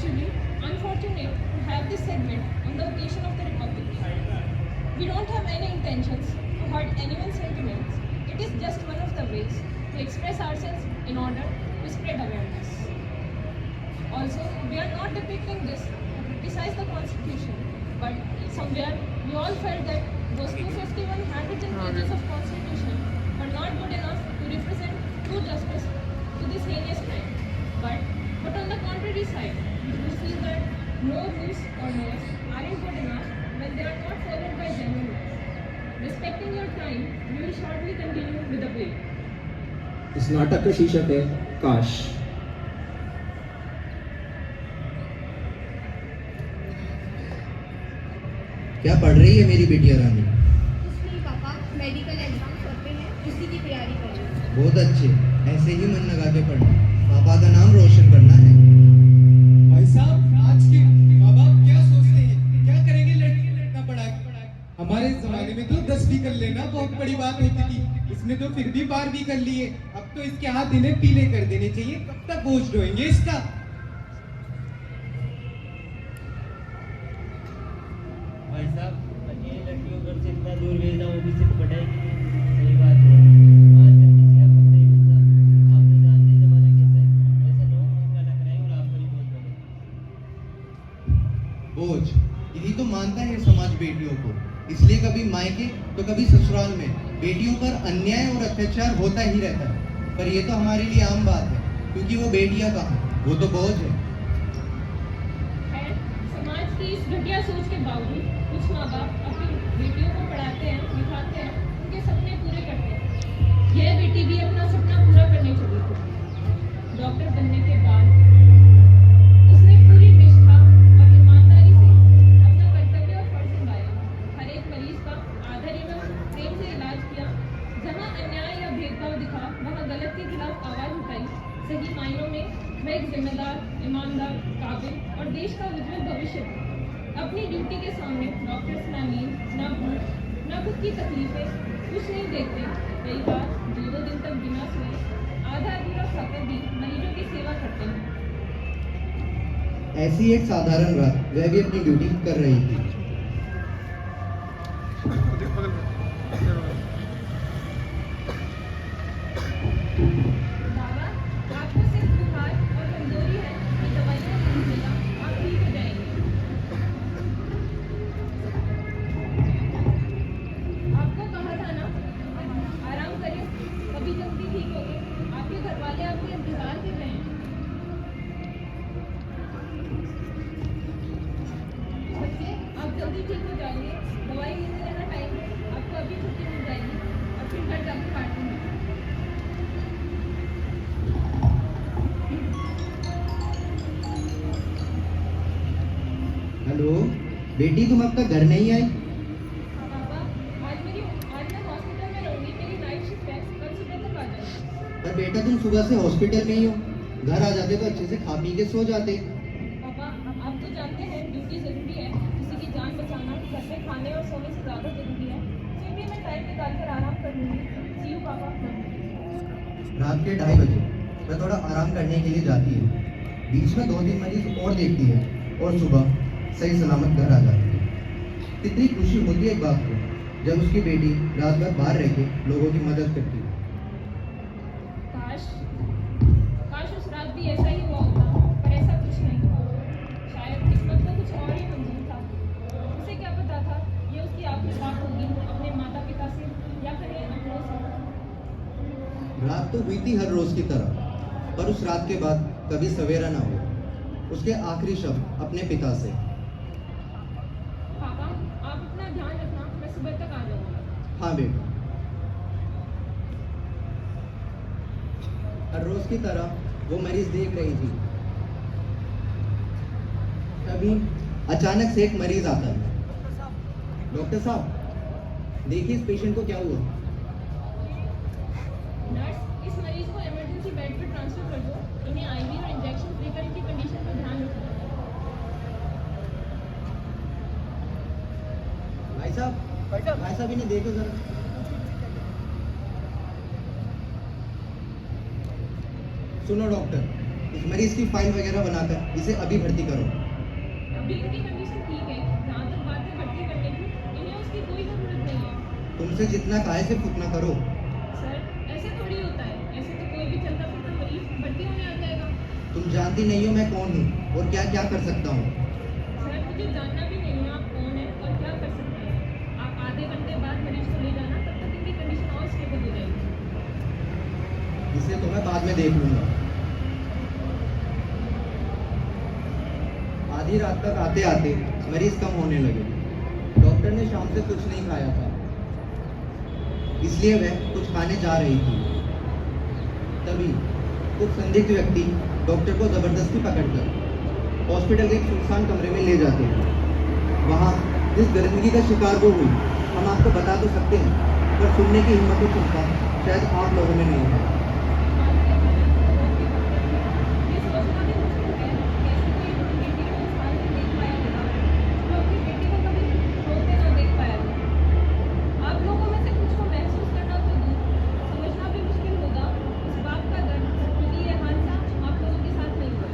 actually unfortunate to have this segment on the occasion of the Republic Day. We don't have any intentions to hurt anyone's sentiments. It is just one of the ways to express ourselves in order to spread awareness. Also, we are not depicting this to criticize the Constitution, but somewhere we all felt that those 251 handwritten pages of Constitution were not good enough to represent true justice to this heinous crime. But on the contrary side, we feel that no rules or laws aren't good enough when they are not followed by genuine laws. Respecting your time, we will shortly continue with the play. इस नाटक का शीर्षक है काश। क्या पढ़ रही है मेरी बेटिया रानी? कुछ नहीं पापा, मेडिकल एग्जाम करते हैं, उसी की तैयारी कर रही हूँ। बहुत अच्छे, ऐसे ही मन लगा के पढ़ना, पापा का नाम रोशन करना है। भाई साहब, आज के माँ बाप क्या सोचते हैं, क्या करेंगे लड़की को इतना पढ़ा के? हमारे जमाने में तो 10वीं कर लेना बहुत बड़ी बात होती थी, इसने तो फिर भी 12वीं कर ली है। अब तो इसके हाथ इन्हें पीले कर देने चाहिए, कब तक बोझ ढोएंगे इसका? भाई साहब, ये लड़कियों घर से इतना दूर भेजना, वो भी सिर्फ पढ़ाई के लिए, सही बात है। आजकल किसी का कुछ नहीं बनता, आप तो जानते हैं जमाना कैसा है, ऐसा लोगों का लग रहा है और आप पर ही बोझ बने। बोझ यही तो मानता है समाज बेटियों को, इसलिए कभी मायके तो कभी ससुराल में बेटियों पर अन्याय और अत्याचार होता ही रहता है। पर ये तो हमारे लिए आम बात है, क्योंकि वो बेटियां कहाँ, वो तो बोझ है। खैर, समाज की इस घटिया सोच के बावजूद कुछ माँ बाप अपनी बेटियों को पढ़ाते हैं, लिखाते हैं, उनके सपने पूरे करते हैं। यह बेटी भी अपना सपना पूरा करने चली थी। डॉक्टर बनने के बाद उसने पूरी निष्ठा और ईमानदारी से अपना कर्तव्य और फर्ज निभाया। हर एक मरीज का आदर एवं प्रेम से इलाज किया। जहाँ अन्याय या भेदभाव दिखा, वहाँ गलत के खिलाफ आवाज उठाई। सही मायनों में वह एक जिम्मेदार, ईमानदार, काबिल और देश का उज्जवल भविष्य था। अपनी ड्यूटी के सामने डॉक्टर्स ना नींद, ना भूख, ना खुद की तकलीफें कुछ नहीं देखते। कई बार 2-2 दिन तक बिना सोए, आधा अधूरा खाकर भी मरीजों की सेवा करते हैं। ऐसी एक साधारण रात वह भी अपनी ड्यूटी कर रही थी। बाबा, आपको सिर्फ बुखार और कमजोरी है, ये दवाइयाँ नहीं मिलेगा, आप ठीक हो जाएंगे। आपको कहा था ना, आराम करें, कभी जल्दी ठीक होगे। आपके घर वाले आपके इंतजार कर रहे हैं। बच्चे, आप जल्दी ठीक हो जाएंगे, दवाई लेने जाना टाइम है, आपको अभी छुट्टी मिल जाएगी और फिर घर जाकर काटूंगी। हेलो बेटी, तुम अब तक घर नहीं आई? पापा, आज मैं हॉस्पिटल में रहूंगी, मेरी नाइट शिफ्ट है, कल सुबह तक आ जाऊंगी। पर बेटा तुम सुबह से हॉस्पिटल में ही हो, घर आ जाते तो अच्छे से खा पी के सो जाते। पापा, आप तो जानते हैं ड्यूटी जरूरी है, किसी की जान बचाना घर में खाने और सोने से ज्यादा जरूरी है। फिर भी मैं टाइम निकाल कर आराम कर लूंगी। सी यू पापा। रात के 2:30 बजे वह थोड़ा आराम करने के लिए जाती है, बीच में 2-3 मरीज और देखती है और सुबह सही सलामत घर आ जाती है। कितनी खुशी होती है एक बात को, जब उसकी बेटी रात भर बाहर रह के लोगों की मदद करती है। काश काश उस रात भी ऐसा ही हुआ होता, पर ऐसा कुछ नहीं हुआ। शायद किस्मत को कुछ और ही मंजूर था। उसे क्या पता था ये उसकी आखिरी बात होगी अपने माता पिता से या फिर अपनों से। रात तो हुई थी हर रोज की तरह, पर उस रात के बाद कभी सवेरा ना हुआ। उसके आखिरी शब्द अपने पिता से। पापा, आप अपना ध्यान रखना, मैं सुबह तक आ जाऊंगा। हाँ बेटा। हर रोज की तरह वो मरीज देख रही थी। तभी अचानक से एक मरीज आता है। डॉक्टर साहब, देखिए इस पेशेंट को क्या हुआ। नर्स, इस मरीज को इमरजेंसी बेड पर ट्रांसफर कर दो। इन्हें आईवी और इंजेक्शन देकर इनकी कंडीशन पर ध्यान रखना। भाई साहब इन्हें देखो जरा। सुनो डॉक्टर, इस मरीज की फाइल वगैरह बनाकर इसे अभी भर्ती करो। अभी इनकी कंडीशन ठीक है, जहाँ तक बात है भर्ती करने की, इन्हें उसकी कोई ज़रूरत नहीं है। तुमसे जितना कहा है सिर्फ उतना करो। सर ऐसे थोड़ी होता है, ऐसे तो कोई भी चलता फिरता मरीज भर्ती होने आ जाएगा। तुम जानती नहीं हो मैं कौन हूँ और क्या क्या कर सकता हूँ। सर मुझे जानना भी नहीं है आप कौन है और क्या कर सकते हैं। आप आधे घंटे बाद मरीज को ले जाना, तब तक इनकी कंडीशन और स्टेबल हो जाएगी। इसे तो मैं बाद में देख लूंगा। आधी रात तक आते आते मरीज कम होने लगे। डॉक्टर ने शाम से कुछ नहीं खाया था, इसलिए वह कुछ खाने जा रही थी। तभी कुछ संदिग्ध व्यक्ति डॉक्टर को जबरदस्ती पकड़कर हॉस्पिटल के एक सुनसान कमरे में ले जाते हैं। वहाँ जिस दरिंदगी का शिकार वो हुई हम आपको बता तो सकते हैं, पर सुनने की हिम्मत और क्षमता शायद आप लोगों में नहीं है। ये सोचना भी मुश्किल है कैसे कोई अपनी बेटी को इस हाल में देख पाया होगा, जो अपनी बेटी को कभी रोते ना देख पाया होगा। आप लोगों में से कुछ को महसूस करना तो दूर, समझना भी मुश्किल होगा उस बाप का दर्द, क्योंकि ये हादसा आप लोगों के साथ नहीं हुआ।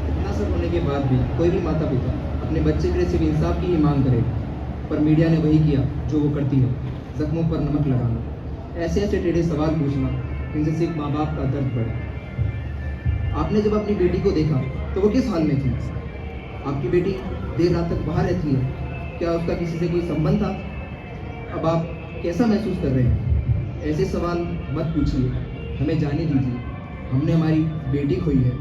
इतना सब होने के बाद भी कोई भी माता पिता अपने बच्चे के लिए सिर्फ इंसाफ की ही मांग करे, पर मीडिया ने वही किया जो वो करती है, जख्मों पर नमक लगाना, ऐसे ऐसे टेढ़े सवाल पूछना जिनसे सिर्फ माँ बाप का दर्द बढ़े। आपने जब अपनी बेटी को देखा तो वो किस हाल में थी? आपकी बेटी देर रात तक बाहर रहती है, क्या उसका किसी से कोई संबंध था? अब आप कैसा महसूस कर रहे हैं? ऐसे सवाल मत पूछिए, हमें जाने दीजिए, हमने हमारी बेटी खोई है।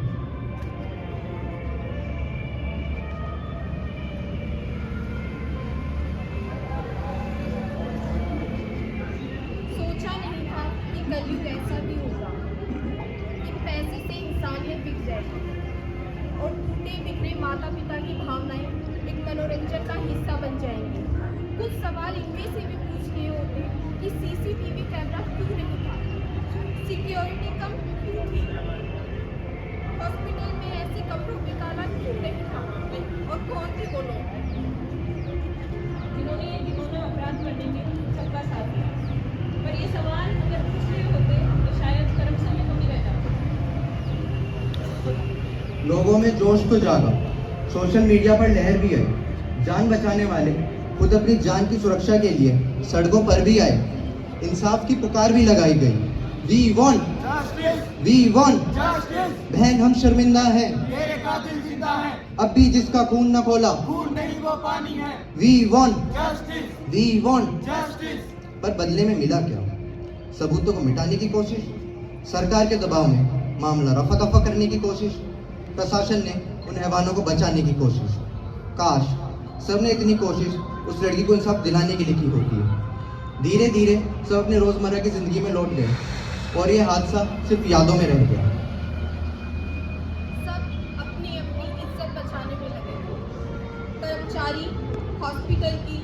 सोचा नहीं था कि कलयुग ऐसा भी होगा कि पैसे से इंसानियत बिक जाएगी और टूटे बिखरे माता पिता की भावनाएं एक मनोरंजन का हिस्सा बन जाएंगी। कुछ सवाल इनमें से भी पूछ लिए होते कि सीसीटीवी कैमरा क्यों नहीं था, सिक्योरिटी कम क्यों थी, हॉस्पिटल में ऐसे कमरों में ताला क्यों नहीं था, और कौन थे वो लोग जिन्होंने ये घिनौना अपराध करने में सबका साथ दिया। पर ये सवाल अगर पूछ रहे होते तो शायद करप्शन में कमी रह जाती। लोगों में जोश तो जागा, सोशल मीडिया पर लहर भी आई। जान बचाने वाले खुद अपनी जान की सुरक्षा के लिए सड़कों पर भी आए। इंसाफ की पुकार भी लगाई गई। वी वॉन्ट, वी वॉन्ट, बहन हम शर्मिंदा हैं, अब भी जिसका खून न खोला, वी वॉन्ट, वी वॉन्ट। पर बदले में मिला क्या? सबूतों को मिटाने की कोशिश, सरकार के दबाव में मामला रफा दफा करने की कोशिश, प्रशासन ने उन हैवानों को बचाने की कोशिश। काश सबने इतनी कोशिश उस लड़की को इंसाफ दिलाने के लिए की होती है। धीरे धीरे सब अपने रोजमर्रा की जिंदगी में लौट गए और ये हादसा सिर्फ यादों में रह गया। सब अपनी अपनी इज्जत बचाने में लगे थे। कर्मचारी हॉस्पिटल की,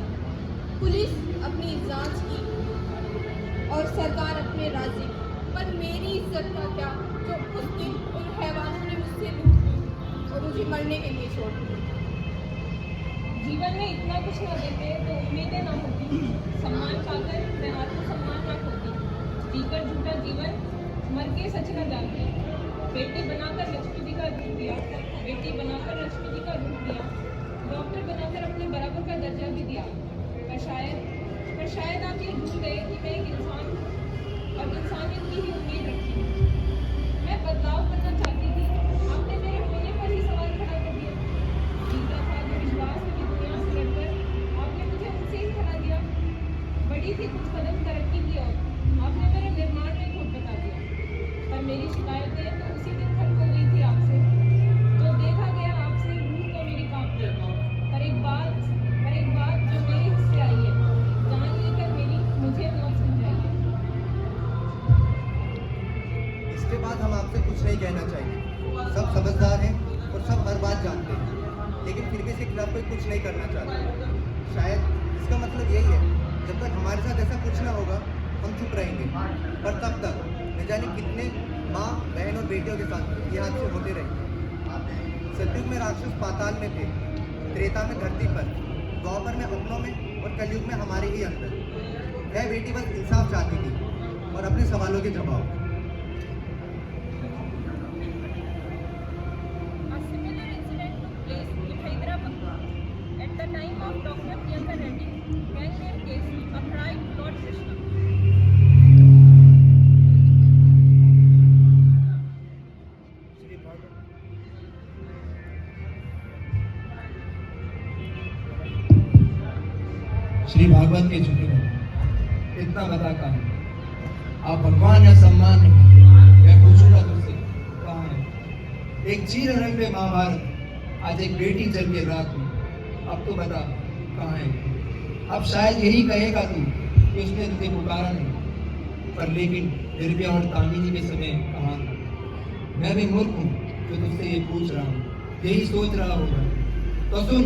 पुलिस अपनी जांच की और सरकार अपने राज्य की। पर मेरी इज्जत का क्या जो उस दिन उन हैवानों ने मुझसे लूट ली और मुझे मरने के लिए छोड़ दिया। जीवन में इतना कुछ ना देते तो उम्मीदें ना होती, सम्मान पाकर मैं आत्मसम्मान ना खोती, जीकर झूठा जीवन मर के सच न जानती। बेटी बनाकर लक्ष्मी जी का रूप दिया, बेटी बनाकर लक्ष्मी जी का रूप दिया, डॉक्टर बनाकर अपने बराबर का दर्जा भी दिया। पर शायद आप ये भूल गए कि मैं एक इंसान हूँ और इंसानियत की ही उम्मीद रखती हूँ। मैं बदलाव करना चाहती थी, आपने मेरे होने पर ही सवाल खड़ा कर दिया। जीता था जो विश्वास में भी दुनिया से लड़कर, आपने मुझे उनसे ही हरा दिया। बड़ी थी कुछ कदम तरक्की की ओर, आपने मेरे निर्माण में खोट बता दिया। पर मेरी शिकायतें तो उसी दिन खत्म हो गई थी आपसे। जो देखा गया आपसे रूह को मेरी कांप गई। पर एक बात जो मेरे हिस्से आई है, जान लेकर मेरी मुझे मौत समझाइए। इसके बाद हम आपसे कुछ नहीं कहना चाहिए। सब समझदार हैं और सब हर बात जानते हैं, लेकिन फिर भी इसके खिलाफ कोई कुछ नहीं करना चाहता। शायद इसका मतलब यही है, जब तक हमारे साथ ऐसा कुछ ना होगा हम चुप रहेंगे, पर तब तक न जाने कितने माँ बहन और बेटियों के साथ ये हादसे होते रहेंगे। सतयुग में राक्षस पाताल में थे, त्रेता में धरती पर, द्वापर में अपनों में और कलयुग में हमारे ही अंदर। वह बेटी बस इंसाफ चाहती थी और अपने सवालों के जवाब। श्री भागवत के झूठे भक्त, इतना बता कहा आप भगवान या सम्मान नहीं। मैं पूछूंगा तुझसे कहाँ है एक चीर हरण पे महाभारत, आज एक बेटी जल के रात में, अब तो बता कहाँ है। अब शायद यही कहेगा तू कि उसने तुझे पुकारा नहीं, पर लेकिन निर्भया और तामिनी के समय कहाँ था। मैं भी मूर्ख हूँ जो तुझसे ये पूछ रहा हूँ, यही सोच रहा होगा। तो सुन,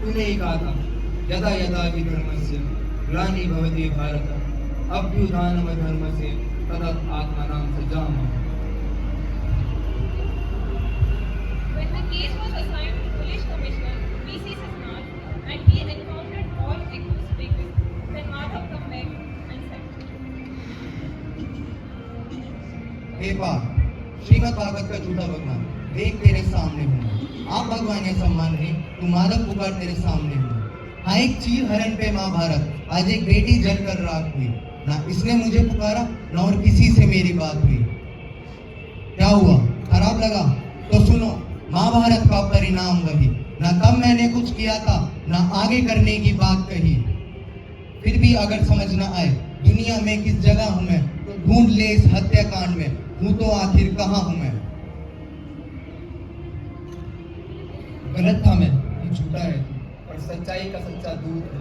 तूने ही कहा था यदा यदा हि धर्मस्य ग्लानि भवति भारत अभ्युत्थानम धर्मस्य तदा आत्मानं सृजामः। When the case was assigned to Police Commissioner V.C. Sasnal and he encountered all accused rapists, then Madhav come back and said, हे पार्थ, श्रीमद् भागवत का झूठा भगवान देख तेरे सामने हूँ। आप भगवान या सम्मान नहीं, तू माधव पुकार तेरे सामने हूँ। हाँ एक चीर हरण पे महाभारत, आज एक बेटी जल कर राख हुई। ना इसने मुझे पुकारा ना और किसी से मेरी बात हुई। क्या हुआ, खराब लगा? तो सुनो, महाभारत का परिणाम वही, ना तब मैंने कुछ किया था ना आगे करने की बात कही। फिर भी अगर समझ ना आए दुनिया में किस जगह हूं मैं, तो ढूंढ ले इस हत्याकांड में, हूं तो आखिर कहाँ हूं मैं। गलत था मैं, ये झूठा है और सच्चाई का सच्चा दूत है।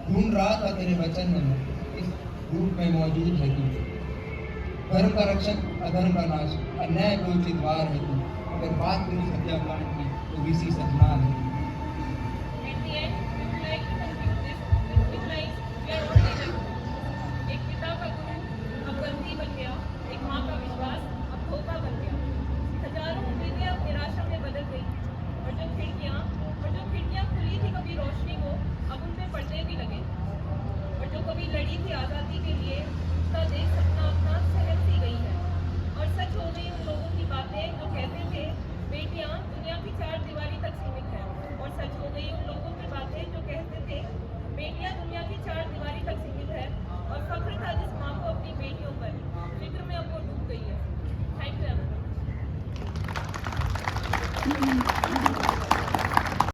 ढूंढ रहा था तेरे वचन में, इस रूप में मौजूद है तू। धर्म का रक्षक, अधर्म का नाश, अन्याय को उचित वार है तू। अगर बात करूं सत्याकांड की तो वीसी सतनाम है। At the end, we would like to conclude this with two lines we are all living. एक पिता का गुरु अब गलती बन गया, एक माँ का विश्वास अब धोखा बन गया। हजारों उम्मीदें अब निराशा में बदल गई और जो खिड़कियाँ खुली थी कभी रोशनी को, अब उन पे पर्दे भी लगे। और जो कभी लड़ी थी आज़ादी के लिए, उसका देश अपना अपना सहल सी गई है। और सच हो गई उन लोगों की बातें जो कहते थे बेटियां दुनिया की चार दीवारी तक सीमित है। और सच हो गई उन लोगों की बातें जो कहते थे बेटियां दुनिया की चार दीवारी तक सीमित है। और फख्र था जिस माँ को अपनी बेटियों पर, फिक्र में अब वो डूब गई है। Thank you.